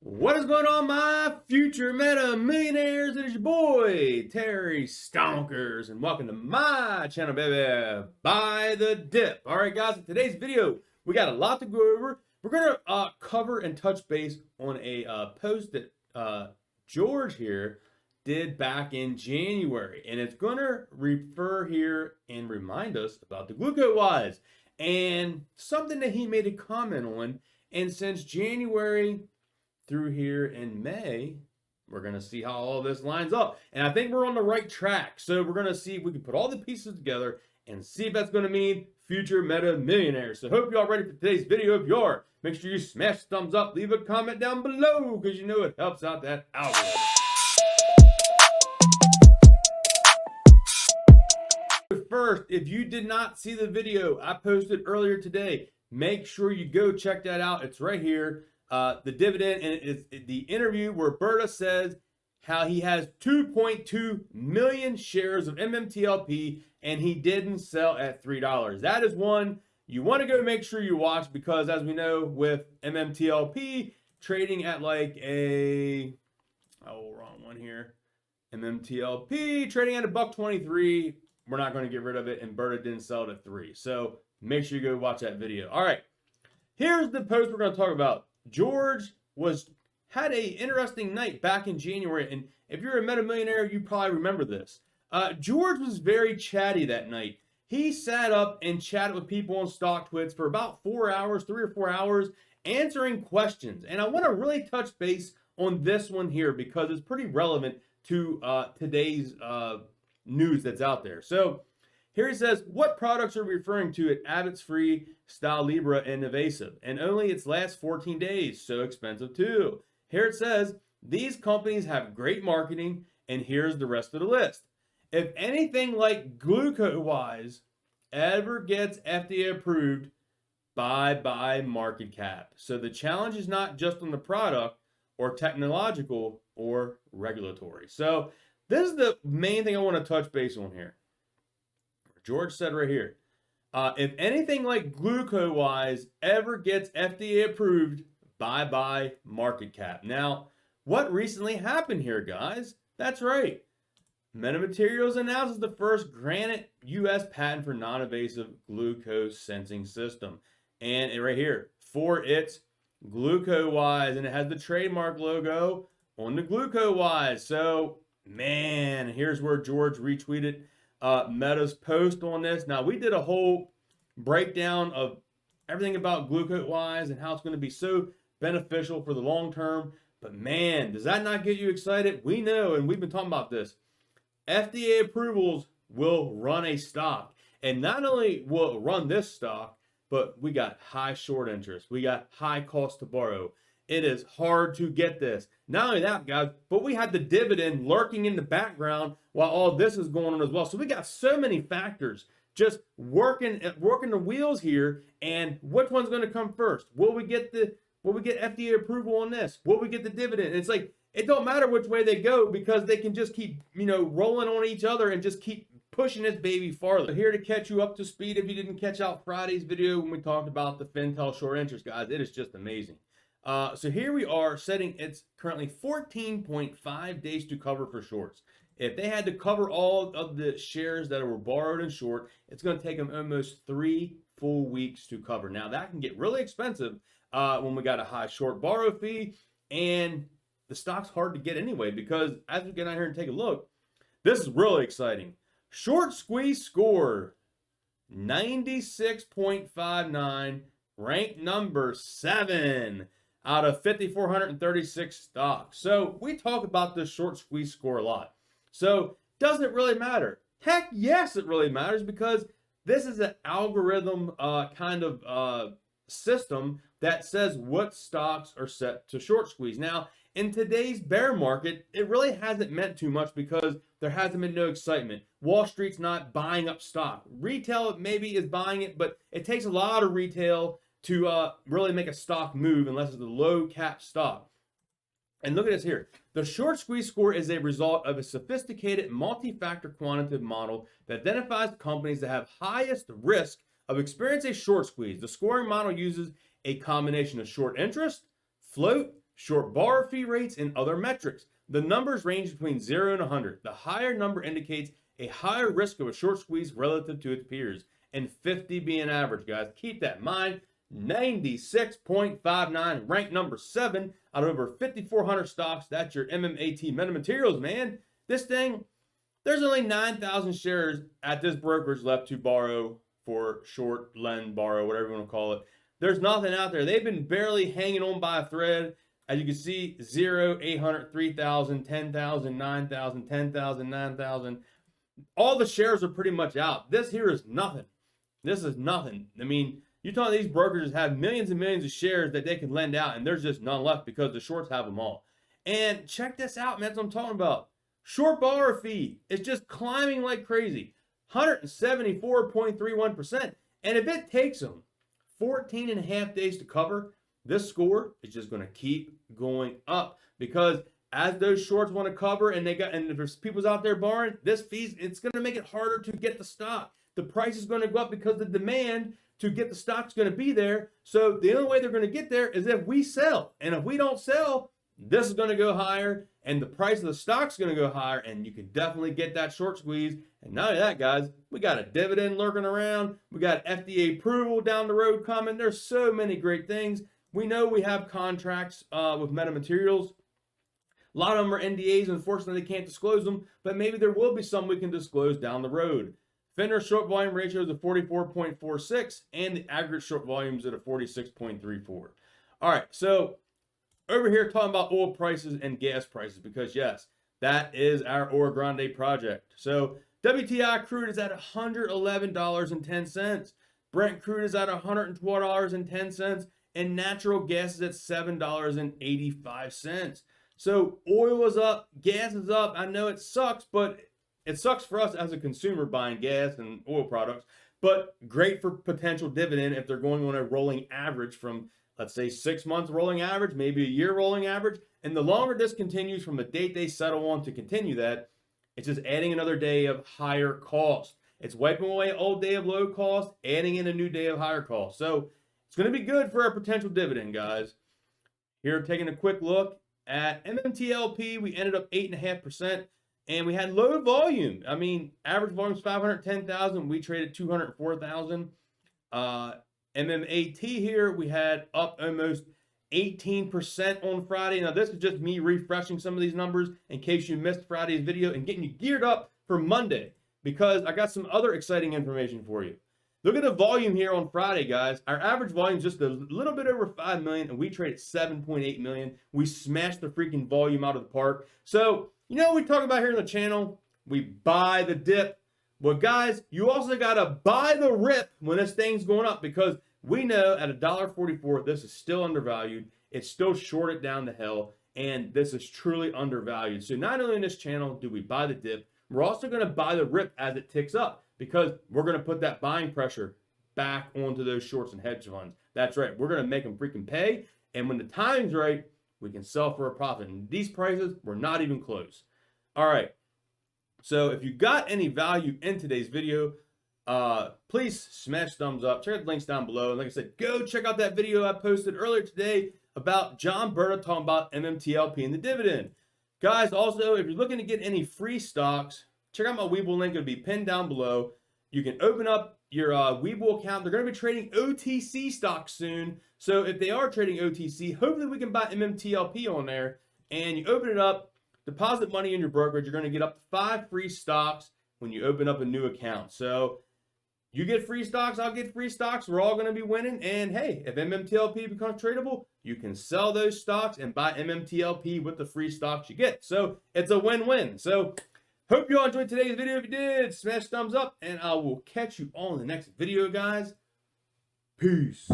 What is going on, my future meta millionaires? It is your boy, Terry Stonkers, and welcome to my channel, baby, By the Dip. All right, guys, in today's video, we got a lot to go over. We're going to cover and touch base on a post that George here did back in January, and it's going to refer here and remind us about the Glucowise and something that he made a comment on. And since January through here in May, we're going to see how all this lines up. And I think we're on the right track. So we're going to see if we can put all the pieces together and see if that's going to mean future meta millionaires. So hope you all ready for today's video. If you are, make sure you smash the thumbs up, leave a comment down below because you know it helps out that algorithm. First, if you did not see the video I posted earlier today, make sure you go check that out. It's right here. The dividend, and it's the interview where Berta says how he has 2.2 million shares of MMTLP and he didn't sell at $3. That is one you want to go make sure you watch, because as we know with MMTLP trading at like a, wrong one here. MMTLP trading at $1.23. We're not going to get rid of it, and Berta didn't sell it at $3. So make sure you go watch that video. All right, here's the post we're going to talk about. George had a interesting night back in January, and if you're a meta millionaire, you probably remember this. George was very chatty that night. He sat up and chatted with people on StockTwits for about 4 hours, 3 or 4 hours, answering questions. And I want to really touch base on this one here because it's pretty relevant to today's news that's out there. So here he says, what products are we referring to at Abbott's Free, Style Libra, and Evasive? And only its last 14 days, so expensive too. Here it says, these companies have great marketing, and here's the rest of the list. If anything like Glucowise ever gets FDA approved, bye-bye market cap. So the challenge is not just on the product or technological or regulatory. So this is the main thing I want to touch base on here. George said right here, if anything like Glucowise ever gets FDA approved, bye-bye market cap. Now, what recently happened here, guys? That's right. Metamaterials announces the first granted U.S. patent for non-invasive glucose sensing system. And right here, for its Glucowise, and it has the trademark logo on the Glucowise. So, man, here's where George retweeted Meta's post on this. Now, we did a whole breakdown of everything about Glucowise and how it's going to be so beneficial for the long term. But man, does that not get you excited? We know, and we've been talking about this, FDA approvals will run a stock. And not only will it run this stock, but we got high short interest. We got high cost to borrow. It is hard to get this. Not only that, guys, but we had the dividend lurking in the background while all this is going on as well. So we got so many factors just working the wheels here. And which one's going to come first? Will we get FDA approval on this? Will we get the dividend? And it's like, it don't matter which way they go because they can just keep, rolling on each other and just keep pushing this baby farther. So here to catch you up to speed if you didn't catch out Friday's video when we talked about the Fintel short interest, guys. It is just amazing. So here we are setting, it's currently 14.5 days to cover for shorts. If they had to cover all of the shares that were borrowed and short, it's going to take them almost 3 full weeks to cover. Now that can get really expensive when we got a high short borrow fee, and the stock's hard to get anyway, because as we get out here and take a look, this is really exciting. Short squeeze score 96.59, ranked number 7 out of 5,436 stocks. So we talk about this short squeeze score a lot. So does it really matter? Heck yes, it really matters, because this is an algorithm kind of system that says what stocks are set to short squeeze. Now, in today's bear market, it really hasn't meant too much because there hasn't been no excitement. Wall Street's not buying up stock. Retail maybe is buying it, but it takes a lot of retail to really make a stock move unless it's a low cap stock. And look at this here. The short squeeze score is a result of a sophisticated multi-factor quantitative model that identifies companies that have highest risk of experiencing a short squeeze. The scoring model uses a combination of short interest, float, short borrower fee rates, and other metrics. The numbers range between 0 and 100. The higher number indicates a higher risk of a short squeeze relative to its peers, and 50 being average, guys. Keep that in mind. 96.59, ranked number 7 out of over 5,400 stocks. That's your MMAT Metamaterials, man. This thing, there's only 9,000 shares at this brokerage left to borrow for short, lend, borrow, whatever you want to call it. There's nothing out there. They've been barely hanging on by a thread. As you can see, 0, 800, 3,000, 10,000, 9,000, 10,000, 9,000. All the shares are pretty much out. This here is nothing. This is nothing. I mean, you're talking these brokers have millions and millions of shares that they can lend out, and there's just none left because the shorts have them all. And check this out, man. That's what I'm talking about. Short borrower fee is just climbing like crazy. 174.31%. And if it takes them 14 and a half days to cover, this score is just going to keep going up, because as those shorts want to cover and if there's people's out there borrowing, this fee, it's going to make it harder to get the stock. The price is going to go up because the demand to get the stock is going to be there. So the only way they're going to get there is if we sell. And if we don't sell, this is going to go higher and the price of the stock's going to go higher, and you can definitely get that short squeeze. And not only that, guys, we got a dividend lurking around. We got FDA approval down the road coming. There's so many great things. We know we have contracts with Metamaterials. A lot of them are NDAs. Unfortunately, they can't disclose them, but maybe there will be some we can disclose down the road. Fintel short volume ratio is a 44.46, and the aggregate short volume is at a 46.34. All right, so over here talking about oil prices and gas prices, because yes, that is our Oro Grande project. So WTI crude is at $111.10. Brent crude is at $112.10, and natural gas is at $7.85. So oil is up, gas is up. I know it sucks, but it sucks for us as a consumer buying gas and oil products, but great for potential dividend if they're going on a rolling average from, let's say, 6 months rolling average, maybe a year rolling average. And the longer this continues from the date they settle on to continue that, it's just adding another day of higher cost. It's wiping away an old day of low cost, adding in a new day of higher cost. So it's going to be good for our potential dividend, guys. Here, taking a quick look at MMTLP, we ended up 8.5%. And we had low volume. I mean, average volume is 510,000. We traded 204,000. MMAT here, we had up almost 18% on Friday. Now, this is just me refreshing some of these numbers in case you missed Friday's video and getting you geared up for Monday, because I got some other exciting information for you. Look at the volume here on Friday, guys. Our average volume is just a little bit over 5 million, and we traded 7.8 million. We smashed the freaking volume out of the park. So, you know what we talk about here on the channel? We buy the dip. Well, guys, you also got to buy the rip when this thing's going up, because we know at $1.44, this is still undervalued. It's still shorted down the hill, and this is truly undervalued. So not only in this channel do we buy the dip, we're also going to buy the rip as it ticks up, because we're going to put that buying pressure back onto those shorts and hedge funds. That's right. We're going to make them freaking pay, and when the time's right, we can sell for a profit. And these prices were not even close. All right. So if you got any value in today's video, please smash thumbs up. Check out the links down below. And like I said, go check out that video I posted earlier today about John Berta talking about MMTLP and the dividend. Guys, also, if you're looking to get any free stocks, check out my Webull link. It'll be pinned down below. You can open up your Webull account. They're going to be trading OTC stocks soon. So if they are trading OTC, hopefully we can buy MMTLP on there. And you open it up, deposit money in your brokerage. You're going to get up to 5 free stocks when you open up a new account. So you get free stocks, I'll get free stocks. We're all going to be winning. And hey, if MMTLP becomes tradable, you can sell those stocks and buy MMTLP with the free stocks you get. So it's a win-win. So hope you all enjoyed today's video. If you did, smash thumbs up, and I will catch you all in the next video, guys. Peace.